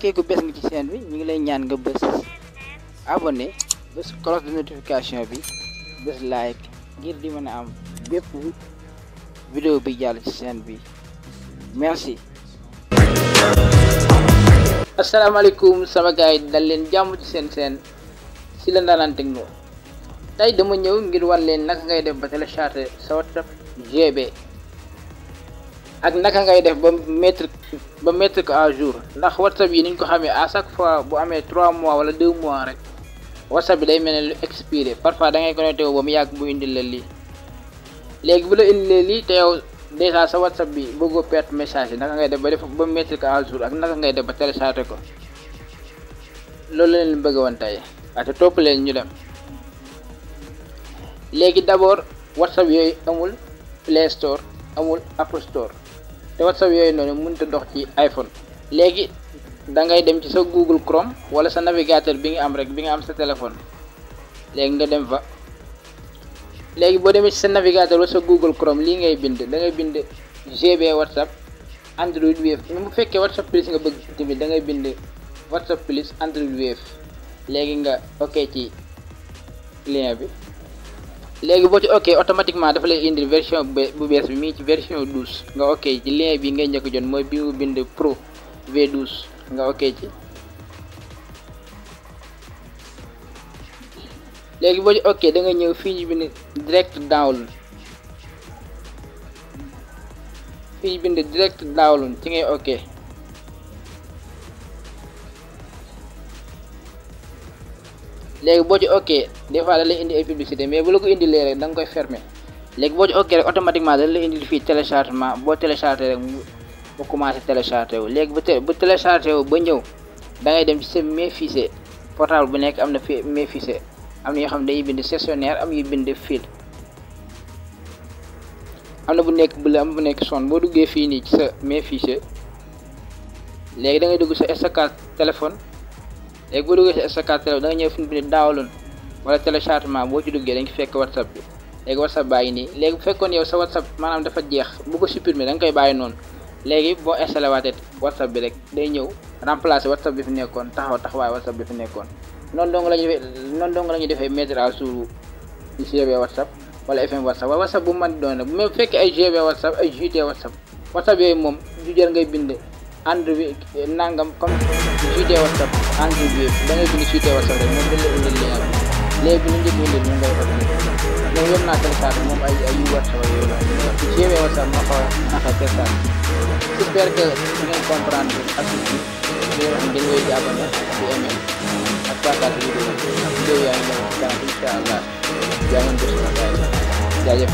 fekkee ko bés nga ci chaîne bi ñu ngi lay ñaan nga bës abonné bës cloche de notification bi bës like ngir di mën a am bépp vidéo bi jàll ci chaîne bi merci. asalaamaaleykum sama gars yi dal leen jàmm ci seen Sylla Ndanane Techno. tey dama ñëw ngir wan leen naka ngay def ba télécharger sa WhatsApp GB ak naka ngay def ba mettre ko à jour ndax WhatsApp yi niñ ko xamee à chaque fois bu amee 3 mois wala 2 mois rek WhatsApp bi day mel ne lu expiré parfois da ngay connecté wu ba mu yàgg bu indil la lii léegi bu la indilee lii te yow déjà sa WhatsApp bi bëggoo perte message yi naka ngay def ba mettre ko à jour ak naka ngay def ba télécharger ko loolu la leen bëgg woon tey ate topp leen ñu dem. léegi d'abord WhatsApp yooyu amul Play Store amul Apple Store te WhatsApp yooyu noonu mënut a dox ci iPhone. léegi da ngay dem ci sa Google Chrome wala sa navigateur bi nga am rek bi nga am sa téléphone léegi nga dem fa léegi boo demee ci sa navigateur wala sa Google Chrome lii ngay bind da ngay bind GB WhatsApp Android Wave même bu fekkee WhatsApp Plus nga bëgg tamit da ngay bind WhatsApp Plus Android Wave léegi nga ok ci lien bi. léegi boo ci ok automatiquement dafa lay indil version bu bees bi mi ci version 12 nga ok ci lien bi ngay njëkk jot mooy bi mu bind Pro V12 nga ok ci. léegi boo ci ok da nga ñëw fii ñu bind direct download fii ñu bind direct download ci ngay ok. léegi boo ci ok des fois da lay indi ay publicité mais bu la ko indilee rek da nga koy fermer léegi boo ci ok rek automatiquement da lay indil fii téléchargement boo téléchargé rek mu commencé téléchargé wu. léegi bu téléchargé wu ba ñëw da ngay dem ci sa mes fichiers portable bu nekk am na fi mes fichiers am na yoo xam ne dañuy bind gestionnaire am yu bind fil am na bu nekk bleu am bu nekk jaune. boo duggee fii nii ci sa mes fichiers léegi da ngay dugg sa stockage téléphone. léegi boo duggee ci stockage téléphone da nga ñëw fi mu bind download wala téléchargement boo ci duggee dañ ko fekk WhatsApp bi léegi WhatsApp baa ngi nii. léegi bu fekkoon yow sa WhatsApp maanaam dafa jeex bu ko supprimer da nga koy bàyyi noonu léegi boo installé waatee WhatsApp bi rek day ñëw remplacer WhatsApp bi fi nekkoon taxawaay WhatsApp bi fi nekkoon. noonu dong la ñuy defee mettre à jour GB WhatsApp wala FM WhatsApp wala WhatsApp bu mën doon bu même fekkee ay GB WhatsApp ay JT WhatsApp yooyu moom du jar ngay bind Android nangam comme JT WhatsApp Android bi da ngay bind JT WhatsApp rek moom dañ la indil lien bi léegi bi ñu njëkk indil ñu ngay moom yor naa télécharge moom ay yu WhatsApp yooyu la GB WhatsApp ma xaw a naka télécharge. j'espère que ngeen comprendre ak di wax dañ koy jàppale di email ak partage vidéo yaa ngi ñëw ci kanam incha allah yaa ngi def sama gars yi jaajëf